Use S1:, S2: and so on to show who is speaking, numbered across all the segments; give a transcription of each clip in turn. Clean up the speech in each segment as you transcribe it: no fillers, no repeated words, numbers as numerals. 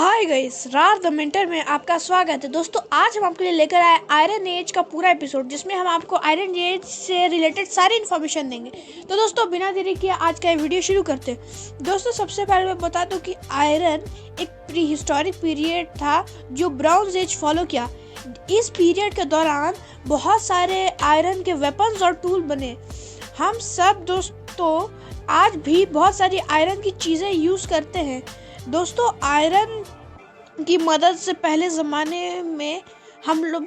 S1: Hi guys, रार the mentor में आपका स्वागत है। दोस्तों, आज हम आपके लिए लेकर आए आयरन एज का पूरा एपिसोड, जिसमें हम आपको आयरन एज से रिलेटेड सारी इन्फॉर्मेशन देंगे। तो दोस्तों, बिना देरी किए आज का वीडियो शुरू करते हैं। दोस्तों, सबसे पहले मैं बता दूं कि आयरन एक प्री हिस्टोरिक पीरियड था जो ब्रॉन्ज एज फॉलो किया। इस पीरियड के दौरान बहुत सारे आयरन के वेपन्स और टूल बने। हम सब दोस्तों आज भी बहुत सारी आयरन की चीज़ें यूज़ करते हैं। दोस्तों, आयरन की मदद से पहले ज़माने में हम लोग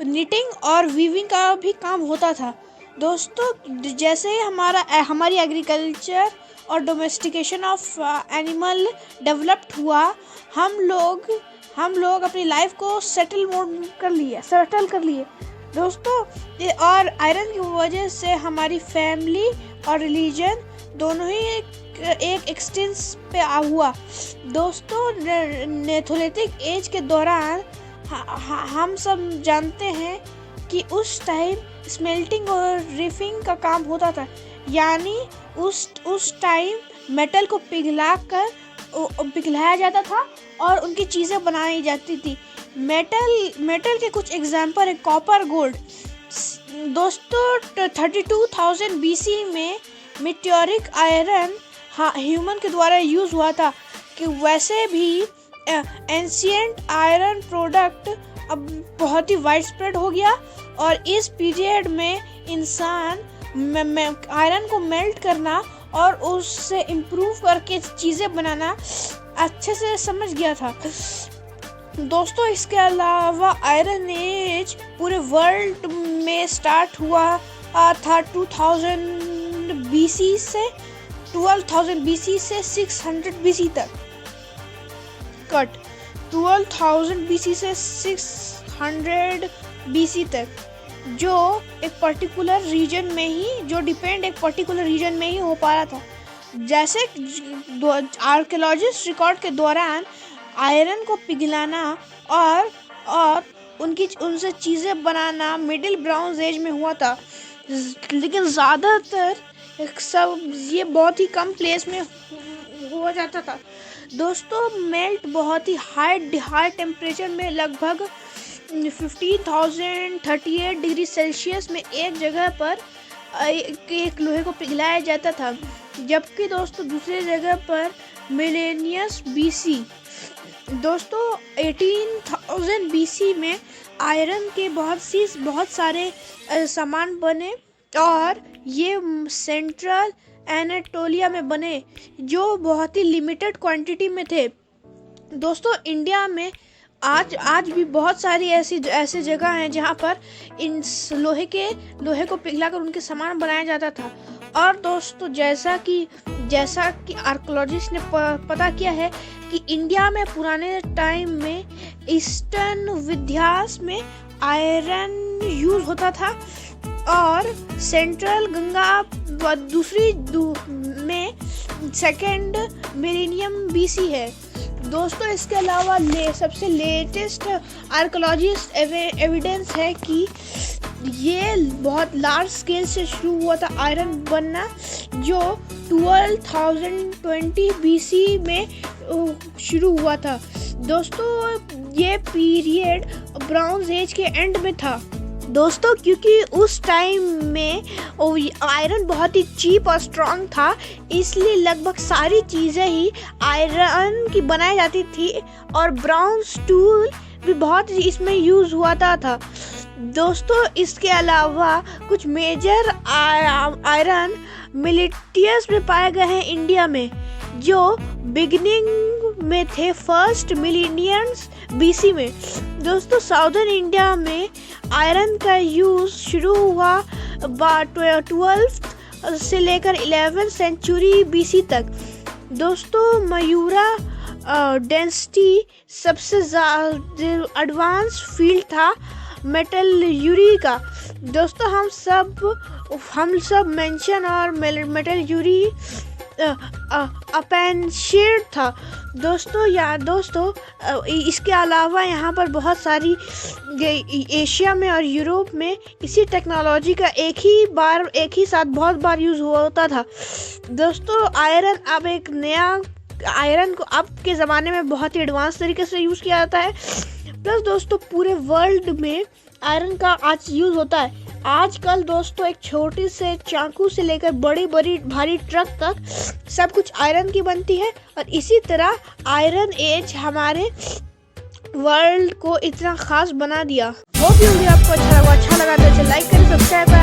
S1: निटिंग और वीविंग का भी काम होता था। दोस्तों, जैसे ही हमारी एग्रीकल्चर और डोमेस्टिकेशन ऑफ एनिमल डेवलप्ड हुआ, हम लोग अपनी लाइफ को सेटल कर लिए दोस्तों। और आयरन की वजह से हमारी फैमिली और रिलीजन दोनों ही एक एक्सटेंस पे हुआ। दोस्तों, नेथोलिथिक एज के दौरान हम सब जानते हैं कि उस टाइम स्मेल्टिंग और रीफिंग का काम होता था, यानी उस टाइम मेटल को पिघलाया जाता था और उनकी चीज़ें बनाई जाती थी। मेटल के कुछ एग्जाम्पल है कॉपर, गोल्ड। दोस्तों, 32,000 BC में मेटियोरिक आयरन ह्यूमन के द्वारा यूज़ हुआ था। कि वैसे भी एंशिएंट आयरन प्रोडक्ट अब बहुत ही वाइड स्प्रेड हो गया, और इस पीरियड में इंसान आयरन को मेल्ट करना और उससे इम्प्रूव करके चीज़ें बनाना अच्छे से समझ गया था। दोस्तों, इसके अलावा आयरन एज पूरे वर्ल्ड में स्टार्ट हुआ था 2000 BC से 12,000 BC से 600 BC तक। 12,000 BC से 600 BC तक, जो एक पर्टिकुलर रीजन में ही हो पा रहा था। जैसे आर्कियोलॉजिस्ट रिकॉर्ड के दौरान आयरन को पिघलाना और उनसे चीज़ें बनाना मिडिल ब्रॉन्ज एज में हुआ था, लेकिन ज़्यादातर सब ये बहुत ही कम प्लेस में हो जाता था। दोस्तों, मेल्ट बहुत ही हाई टेम्परेचर में लगभग 15,038 डिग्री सेल्सियस में एक जगह पर एक लोहे को पिघलाया जाता था, जबकि दोस्तों दूसरी जगह पर मिलेनियस BC। दोस्तों, 18,000 BC में आयरन के बहुत सारे सामान बने, और ये सेंट्रल एनाटोलिया में बने, जो बहुत ही लिमिटेड क्वांटिटी में थे। दोस्तों, इंडिया में आज भी बहुत सारी ऐसी जगह हैं जहाँ पर इन लोहे को पिघलाकर उनके सामान बनाया जाता था। और दोस्तों, जैसा कि आर्कियोलॉजिस्ट ने पता किया है कि इंडिया में पुराने टाइम में ईस्टर्न विंध्यास में आयरन यूज होता था, और सेंट्रल गंगा दूसरी में सेकेंड मिलेनियम BC है। दोस्तों, इसके अलावा सबसे लेटेस्ट आर्कियोलॉजिस्ट एविडेंस है कि ये बहुत लार्ज स्केल से शुरू हुआ था आयरन बनना, जो 12,020 BC में शुरू हुआ था। दोस्तों, ये पीरियड ब्रॉन्ज एज के एंड में था। दोस्तों, क्योंकि उस टाइम में आयरन बहुत ही चीप और स्ट्रॉन्ग था, इसलिए लगभग सारी चीज़ें ही आयरन की बनाई जाती थी, और ब्रॉन्ज टूल भी बहुत इसमें यूज़ हुआ था। दोस्तों, इसके अलावा कुछ मेजर आयरन मिलिटियस में पाए गए हैं इंडिया में, जो बिगिनिंग में थे फर्स्ट मिलेनियम्स BC में। दोस्तों, साउदर्न इंडिया में आयरन का यूज़ शुरू हुआ 12th से लेकर 11th सेंचुरी BC तक। दोस्तों, मयूरा डेंसिटी सबसे एडवांस फील्ड था मेटलर्जी का। दोस्तों, हम सब मेंशन और मेटलर्जी अपेंशियड था। दोस्तों, इसके अलावा यहाँ पर बहुत सारी एशिया में और यूरोप में इसी टेक्नोलॉजी का एक ही साथ बहुत बार यूज़ होता था। दोस्तों, आयरन अब एक नया आयरन को अब के ज़माने में बहुत ही एडवांस तरीके से यूज़ किया जाता है। प्लस दोस्तों पूरे वर्ल्ड में आयरन का आज यूज़ होता है। आजकल दोस्तों एक छोटी से चाकू से लेकर बड़ी बड़ी भारी ट्रक तक सब कुछ आयरन की बनती है। और इसी तरह आयरन एज हमारे वर्ल्ड को इतना खास बना दिया। वो वीडियो आपको अच्छा लगा तो लाइक करें, सब्सक्राइब करें।